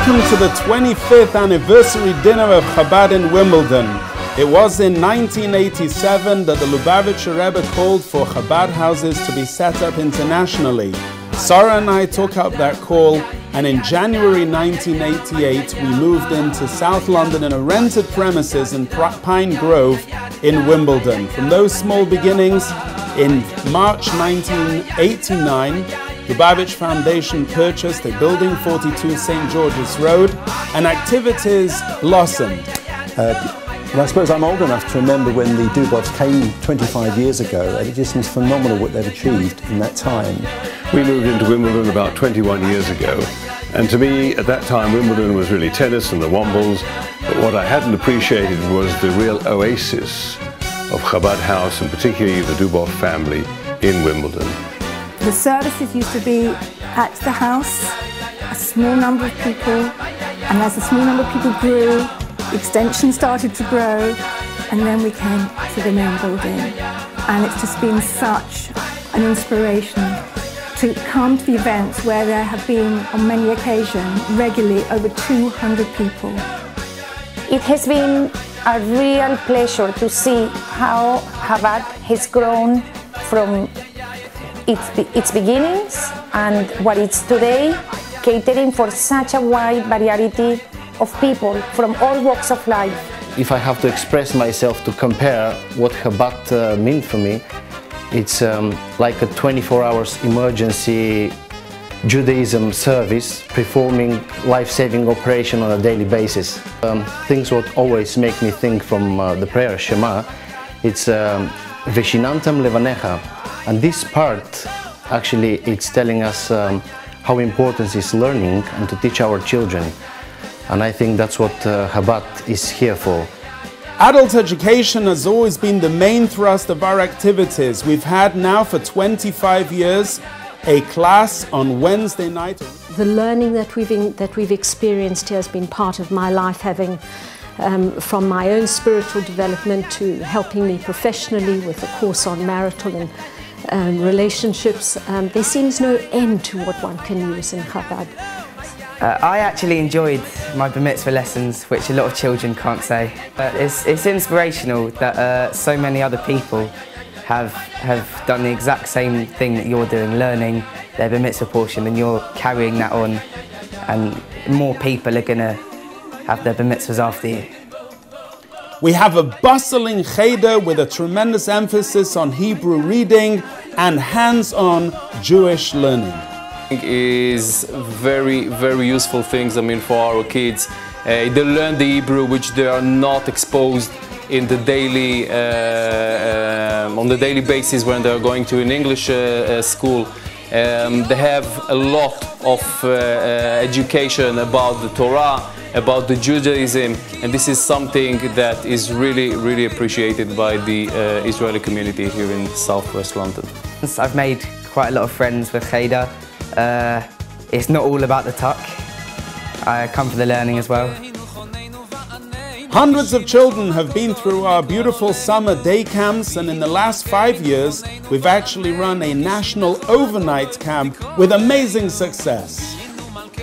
Welcome to the 25th anniversary dinner of Chabad in Wimbledon. It was in 1987 that the Lubavitcher Rebbe called for Chabad houses to be set up internationally. Sarah and I took up that call, and in January 1988 we moved into South London in a rented premises in Pine Grove in Wimbledon. From those small beginnings, in March 1989, Lubavitch Foundation purchased a building, 42 St. George's Road, and activities blossomed. I suppose I'm old enough to remember when the Dubovs came 25 years ago, and it just seems phenomenal what they've achieved in that time. We moved into Wimbledon about 21 years ago, and to me at that time Wimbledon was really tennis and the Wombles, but what I hadn't appreciated was the real oasis of Chabad House, and particularly the Dubov family in Wimbledon. The services used to be at the house, a small number of people, and as the small number of people grew, the extension started to grow, and then we came to the main building. And it's just been such an inspiration to come to the events where there have been, on many occasions, regularly over 200 people. It has been a real pleasure to see how Chabad has grown from its beginnings and what it's today, catering for such a wide variety of people from all walks of life. If I have to express myself to compare what Chabad meant for me, it's like a 24 hours emergency Judaism service performing life-saving operation on a daily basis. Things what always make me think from the prayer Shema, it's Veshinantam Levanecha, and this part actually it's telling us how important is learning and to teach our children, and I think that's what Chabad is here for. Adult education has always been the main thrust of our activities. We've had now for 25 years a class on Wednesday night. The learning that we've experienced here has been part of my life, having from my own spiritual development to helping me professionally with a course on marital and relationships. There seems no end to what one can use in Chabad. I actually enjoyed my Bar Mitzvah lessons, which a lot of children can't say. It's inspirational that so many other people have done the exact same thing that you're doing, learning their Bar Mitzvah portion, and you're carrying that on, and more people are going to have their Bar Mitzvahs after you. We have a bustling cheder with a tremendous emphasis on Hebrew reading and hands-on Jewish learning. Is very useful things, for our kids. They learn the Hebrew, which they are not exposed in the daily, on the daily basis when they are going to an English school. They have a lot of education about the Torah, about the Judaism, and this is something that is really appreciated by the Israeli community here in Southwest London. I've made quite a lot of friends with Cheder. It's not all about the tuck. I come for the learning as well. Hundreds of children have been through our beautiful summer day camps, and in the last 5 years we've actually run a national overnight camp with amazing success.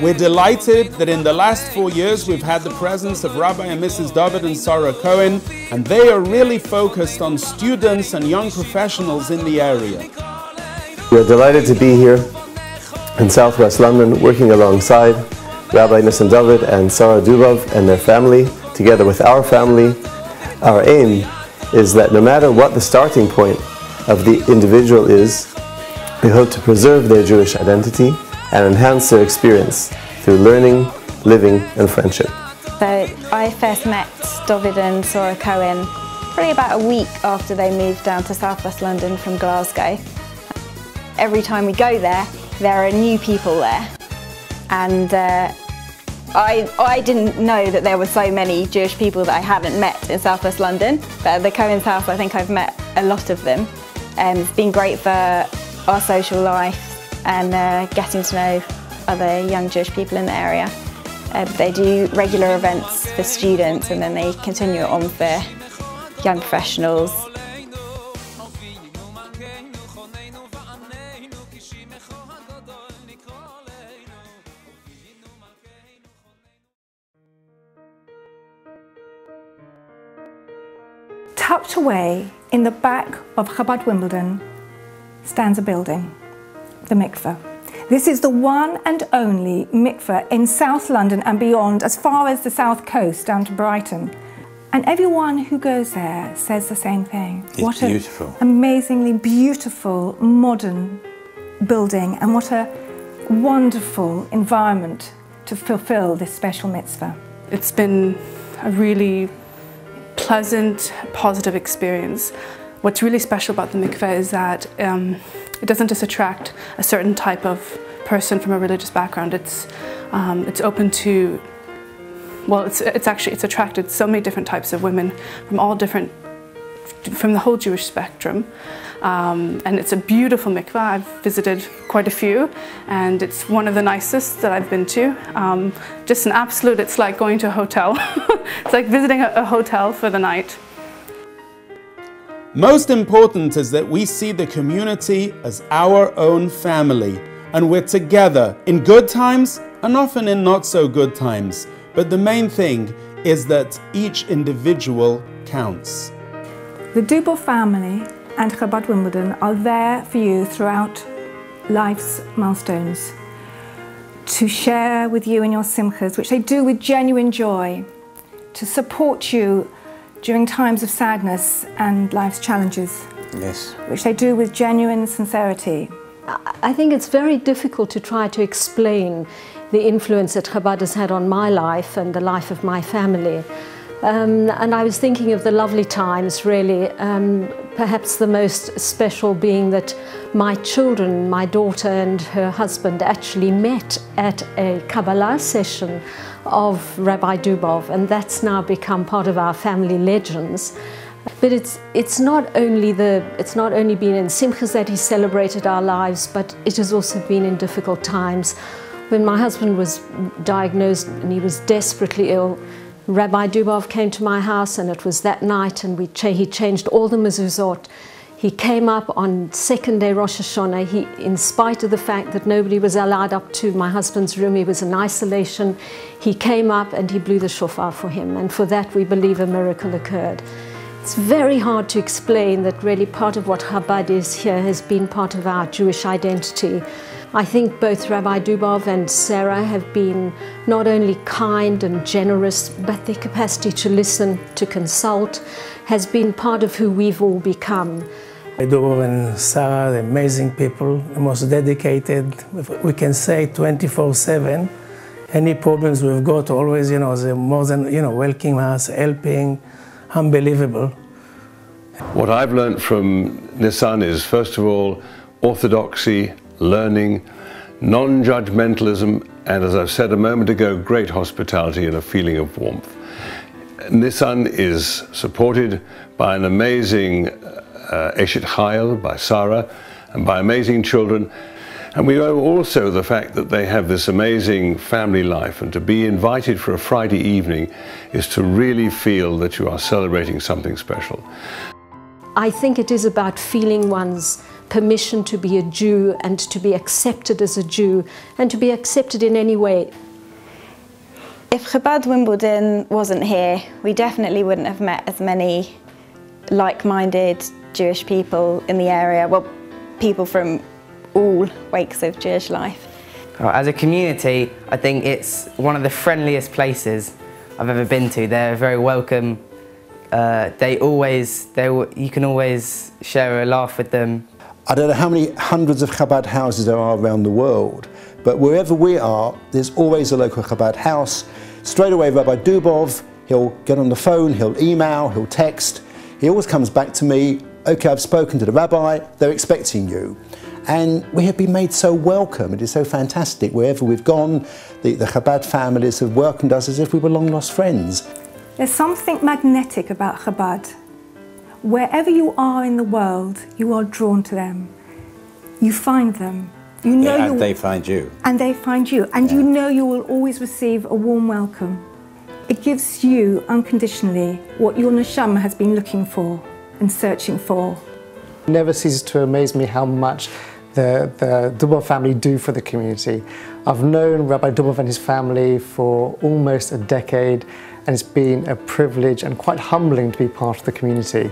We're delighted that in the last 4 years we've had the presence of Rabbi and Mrs. David and Sarah Cohen, and they are really focused on students and young professionals in the area. We're delighted to be here in Southwest London, working alongside Rabbi Nissan David and Sarah Dubov and their family, together with our family. Our aim is that no matter what the starting point of the individual is, we hope to preserve their Jewish identity and enhance their experience through learning, living and friendship. So I first met David and Sarah Cohen probably about a week after they moved down to Southwest London from Glasgow. Every time we go there are new people there, and I didn't know that there were so many Jewish people that I hadn't met in Southwest London, but at the Cohen's house I think I've met a lot of them. It's been great for our social life and getting to know other young Jewish people in the area. They do regular events for students, and then they continue it on for young professionals. Tucked away in the back of Chabad Wimbledon stands a building, the mikveh. This is the one and only mikveh in South London and beyond, as far as the South Coast down to Brighton. And everyone who goes there says the same thing. It's beautiful. What an amazingly beautiful, modern building, and what a wonderful environment to fulfill this special mitzvah. It's been a really pleasant, positive experience. What's really special about the mikveh is that it doesn't just attract a certain type of person from a religious background. It's open to, well, it's attracted so many different types of women from the whole Jewish spectrum. And it's a beautiful mikveh. I've visited quite a few, and it's one of the nicest that I've been to. Just an absolute, it's like going to a hotel. It's like visiting a hotel for the night. Most important is that we see the community as our own family, and we're together in good times and often in not so good times. But the main thing is that each individual counts. The Dubov family and Chabad Wimbledon are there for you throughout life's milestones, to share with you in your simchas, which they do with genuine joy, to support you during times of sadness and life's challenges, yes, which they do with genuine sincerity. I think it's very difficult to try to explain the influence that Chabad has had on my life and the life of my family. And I was thinking of the lovely times, really, perhaps the most special being that my children, my daughter and her husband, actually met at a Kabbalah session of Rabbi Dubov, and that's now become part of our family legends. But it's not only been in simchas that he celebrated our lives, but it has also been in difficult times. When my husband was diagnosed and he was desperately ill, Rabbi Dubov came to my house, and it was that night, and he changed all the mezuzot. He came up on second day Rosh Hashanah. In spite of the fact that nobody was allowed up to my husband's room, he was in isolation, he came up and he blew the shofar for him, and for that we believe a miracle occurred. It's very hard to explain that really part of what Chabad is here has been part of our Jewish identity. I think both Rabbi Dubov and Sarah have been not only kind and generous, but their capacity to listen, to consult, has been part of who we've all become. Dubov and Sarah are amazing people, the most dedicated, we can say 24/7. Any problems we've got, always, they're more than, welcoming us, helping, unbelievable. What I've learned from Nissan is, first of all, orthodoxy, learning, non-judgmentalism, and as I've said a moment ago, great hospitality and a feeling of warmth. Nissan is supported by an amazing Eshet Chayil, by Sarah, and by amazing children. And we know also the fact that they have this amazing family life, and to be invited for a Friday evening is to really feel that you are celebrating something special. I think it is about feeling one's permission to be a Jew and to be accepted as a Jew and to be accepted in any way. If Chabad Wimbledon wasn't here, we definitely wouldn't have met as many like-minded Jewish people in the area, well, people from all wakes of Jewish life. As a community, I think it's one of the friendliest places I've ever been to. They're very welcome. You can always share a laugh with them. I don't know how many hundreds of Chabad houses there are around the world, but wherever we are, there's always a local Chabad house. Straight away, Rabbi Dubov, he'll get on the phone, he'll email, he'll text. He always comes back to me, okay, I've spoken to the rabbi, they're expecting you. And we have been made so welcome. It is so fantastic. Wherever we've gone, the Chabad families have welcomed us as if we were long-lost friends. There's something magnetic about Chabad. Wherever you are in the world, you are drawn to them. You find them. You know and they find you. And they find you. And you know you will always receive a warm welcome. It gives you unconditionally what your neshama has been looking for and searching for. It never ceases to amaze me how much the Dubov family do for the community. I've known Rabbi Dubov and his family for almost a decade, and it's been a privilege and quite humbling to be part of the community.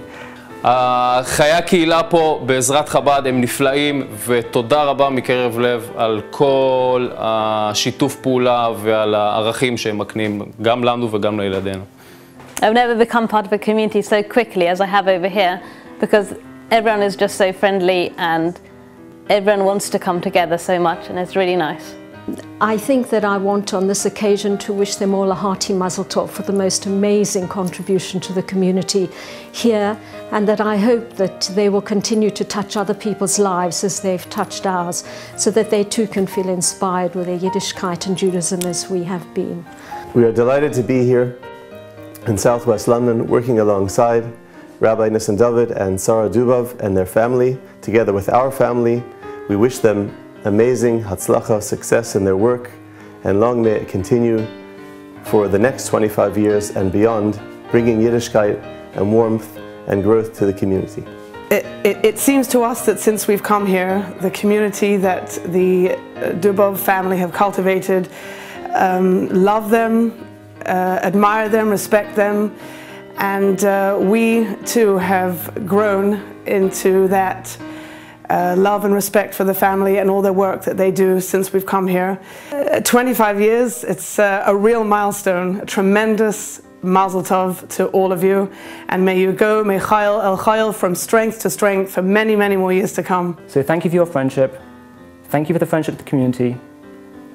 חיי הקהילה פה בעזרת חב"ד הם נפלאים, ותודה רבה מקרב לב על כל השיתוף פעולה ועל הערכים שהם מקנים גם לנו וגם לילדינו. I've never become part of a community so quickly as I have over here, because everyone is just so friendly and everyone wants to come together so much, and it's really nice. I think that I want on this occasion to wish them all a hearty mazel tov for the most amazing contribution to the community here, and that I hope that they will continue to touch other people's lives as they've touched ours, so that they too can feel inspired with their Yiddishkeit and Judaism as we have been. We are delighted to be here in Southwest London, working alongside Rabbi Nissan David and Sarah Dubov and their family. Together with our family, we wish them amazing Hatzlacha, success in their work, and long may it continue for the next 25 years and beyond, bringing Yiddishkeit and warmth and growth to the community. It seems to us that since we've come here, the community that the Dubov family have cultivated, love them, admire them, respect them, and we too have grown into that love and respect for the family and all the work that they do since we've come here. 25 years, it's a real milestone, a tremendous mazel tov to all of you, and may you go mechayil el chayil from strength to strength for many, many more years to come. So thank you for your friendship, thank you for the friendship of the community,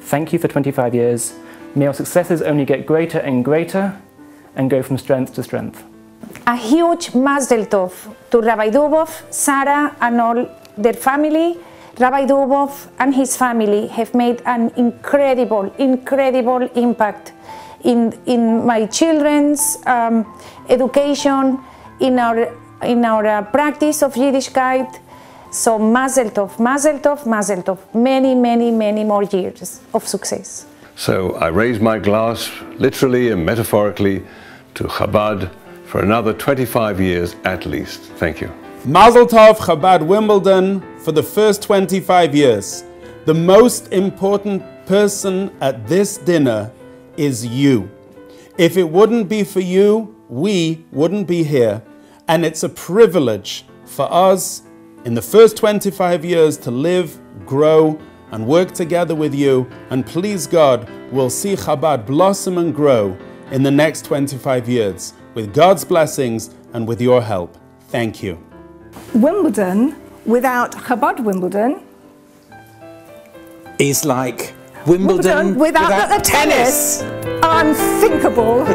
thank you for 25 years. May your successes only get greater and greater and go from strength to strength. A huge mazel tov to Rabbi Dubov, Sarah and all their family. Rabbi Dubov and his family have made an incredible impact in my children's education, in our practice of Yiddishkeit. So mazel tov, mazel tov, mazel tov. Many, many, many more years of success. So I raise my glass, literally and metaphorically, to Chabad for another 25 years at least. Thank you. Mazel Tov Chabad Wimbledon for the first 25 years. The most important person at this dinner is you. If it wouldn't be for you, we wouldn't be here. And it's a privilege for us in the first 25 years to live, grow, and work together with you. And please God, we'll see Chabad blossom and grow in the next 25 years with God's blessings and with your help. Thank you. Wimbledon without Chabad Wimbledon is like Wimbledon without the tennis. Unthinkable.